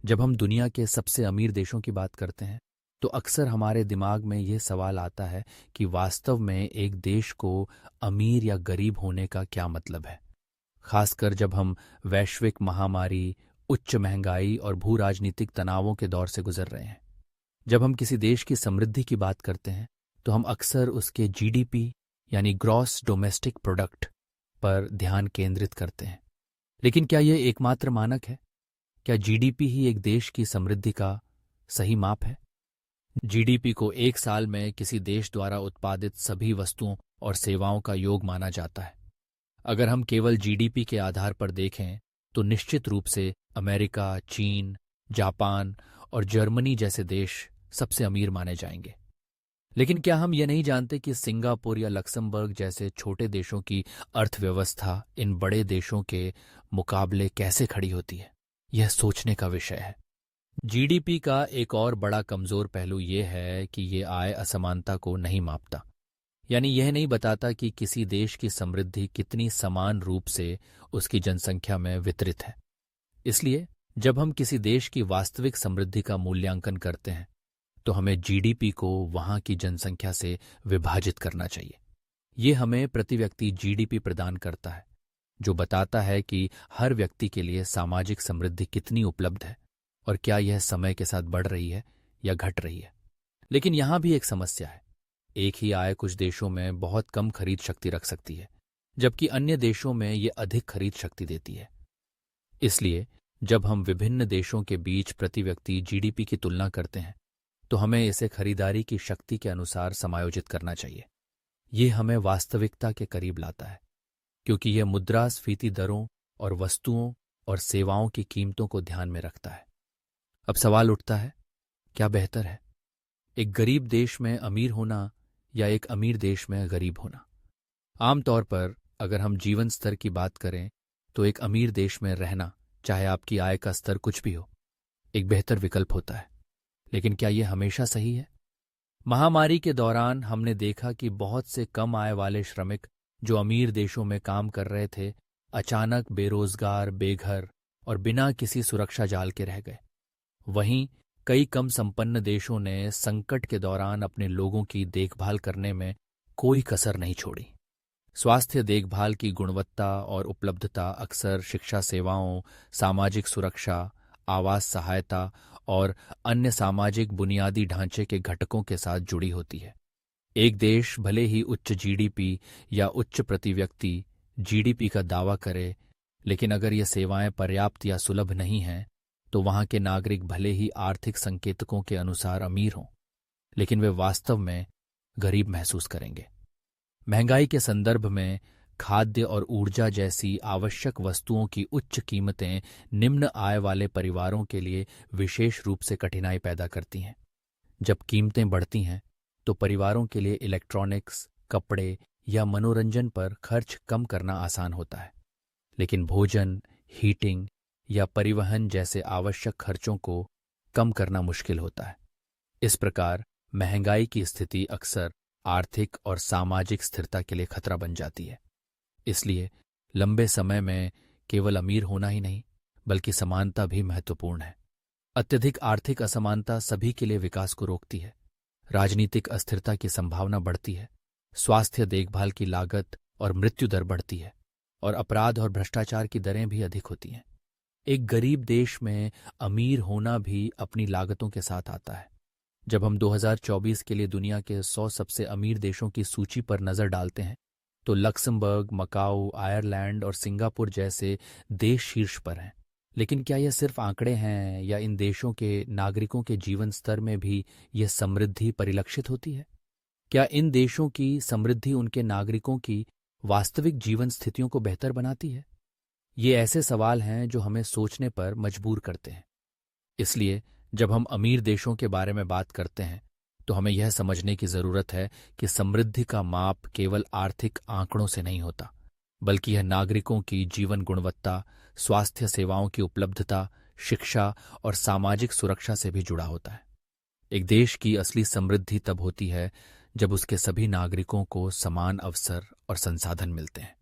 जब हम दुनिया के सबसे अमीर देशों की बात करते हैं तो अक्सर हमारे दिमाग में ये सवाल आता है कि वास्तव में एक देश को अमीर या गरीब होने का क्या मतलब है। खासकर जब हम वैश्विक महामारी, उच्च महंगाई और भू राजनीतिक तनावों के दौर से गुजर रहे हैं। जब हम किसी देश की समृद्धि की बात करते हैं तो हम अक्सर उसके जीडीपी यानी ग्रॉस डोमेस्टिक प्रोडक्ट पर ध्यान केंद्रित करते हैं। लेकिन क्या यह एकमात्र मानक है? क्या जीडीपी ही एक देश की समृद्धि का सही माप है? जीडीपी को एक साल में किसी देश द्वारा उत्पादित सभी वस्तुओं और सेवाओं का योग माना जाता है। अगर हम केवल जीडीपी के आधार पर देखें तो निश्चित रूप से अमेरिका, चीन, जापान और जर्मनी जैसे देश सबसे अमीर माने जाएंगे। लेकिन क्या हम ये नहीं जानते कि सिंगापुर या लक्समबर्ग जैसे छोटे देशों की अर्थव्यवस्था इन बड़े देशों के मुकाबले कैसे खड़ी होती है? यह सोचने का विषय है। जीडीपी का एक और बड़ा कमजोर पहलू यह है कि ये आय असमानता को नहीं मापता। यानी यह नहीं बताता कि किसी देश की समृद्धि कितनी समान रूप से उसकी जनसंख्या में वितरित है। इसलिए जब हम किसी देश की वास्तविक समृद्धि का मूल्यांकन करते हैं तो हमें जीडीपी को वहां की जनसंख्या से विभाजित करना चाहिए। ये हमें प्रति व्यक्ति जीडीपी प्रदान करता है, जो बताता है कि हर व्यक्ति के लिए सामाजिक समृद्धि कितनी उपलब्ध है और क्या यह समय के साथ बढ़ रही है या घट रही है। लेकिन यहां भी एक समस्या है। एक ही आय कुछ देशों में बहुत कम खरीद शक्ति रख सकती है, जबकि अन्य देशों में यह अधिक खरीद शक्ति देती है। इसलिए जब हम विभिन्न देशों के बीच प्रति व्यक्ति जीडीपी की तुलना करते हैं तो हमें इसे खरीदारी की शक्ति के अनुसार समायोजित करना चाहिए। ये हमें वास्तविकता के करीब लाता है, क्योंकि यह मुद्रास्फीति दरों और वस्तुओं और सेवाओं की कीमतों को ध्यान में रखता है। अब सवाल उठता है, क्या बेहतर है, एक गरीब देश में अमीर होना या एक अमीर देश में गरीब होना? आमतौर पर अगर हम जीवन स्तर की बात करें तो एक अमीर देश में रहना, चाहे आपकी आय का स्तर कुछ भी हो, एक बेहतर विकल्प होता है। लेकिन क्या यह हमेशा सही है? महामारी के दौरान हमने देखा कि बहुत से कम आय वाले श्रमिक जो अमीर देशों में काम कर रहे थे, अचानक बेरोजगार, बेघर और बिना किसी सुरक्षा जाल के रह गए। वहीं कई कम संपन्न देशों ने संकट के दौरान अपने लोगों की देखभाल करने में कोई कसर नहीं छोड़ी। स्वास्थ्य देखभाल की गुणवत्ता और उपलब्धता अक्सर शिक्षा सेवाओं, सामाजिक सुरक्षा, आवास सहायता और अन्य सामाजिक बुनियादी ढांचे के घटकों के साथ जुड़ी होती है। एक देश भले ही उच्च जीडीपी या उच्च प्रति व्यक्ति जीडीपी का दावा करे, लेकिन अगर ये सेवाएं पर्याप्त या सुलभ नहीं हैं तो वहां के नागरिक भले ही आर्थिक संकेतकों के अनुसार अमीर हों, लेकिन वे वास्तव में गरीब महसूस करेंगे। महंगाई के संदर्भ में खाद्य और ऊर्जा जैसी आवश्यक वस्तुओं की उच्च कीमतें निम्न आय वाले परिवारों के लिए विशेष रूप से कठिनाई पैदा करती हैं। जब कीमतें बढ़ती हैं तो परिवारों के लिए इलेक्ट्रॉनिक्स, कपड़े या मनोरंजन पर खर्च कम करना आसान होता है, लेकिन भोजन, हीटिंग या परिवहन जैसे आवश्यक खर्चों को कम करना मुश्किल होता है। इस प्रकार महंगाई की स्थिति अक्सर आर्थिक और सामाजिक स्थिरता के लिए खतरा बन जाती है। इसलिए लंबे समय में केवल अमीर होना ही नहीं, बल्कि समानता भी महत्वपूर्ण है। अत्यधिक आर्थिक असमानता सभी के लिए विकास को रोकती है, राजनीतिक अस्थिरता की संभावना बढ़ती है, स्वास्थ्य देखभाल की लागत और मृत्यु दर बढ़ती है, और अपराध और भ्रष्टाचार की दरें भी अधिक होती हैं। एक गरीब देश में अमीर होना भी अपनी लागतों के साथ आता है। जब हम 2024 के लिए दुनिया के 100 सबसे अमीर देशों की सूची पर नजर डालते हैं तो लक्समबर्ग, मकाऊ, आयरलैंड और सिंगापुर जैसे देश शीर्ष पर हैं। लेकिन क्या यह सिर्फ आंकड़े हैं या इन देशों के नागरिकों के जीवन स्तर में भी यह समृद्धि परिलक्षित होती है? क्या इन देशों की समृद्धि उनके नागरिकों की वास्तविक जीवन स्थितियों को बेहतर बनाती है? ये ऐसे सवाल हैं जो हमें सोचने पर मजबूर करते हैं। इसलिए जब हम अमीर देशों के बारे में बात करते हैं तो हमें यह समझने की जरूरत है कि समृद्धि का माप केवल आर्थिक आंकड़ों से नहीं होता, बल्कि यह नागरिकों की जीवन गुणवत्ता, स्वास्थ्य सेवाओं की उपलब्धता, शिक्षा और सामाजिक सुरक्षा से भी जुड़ा होता है। एक देश की असली समृद्धि तब होती है जब उसके सभी नागरिकों को समान अवसर और संसाधन मिलते हैं।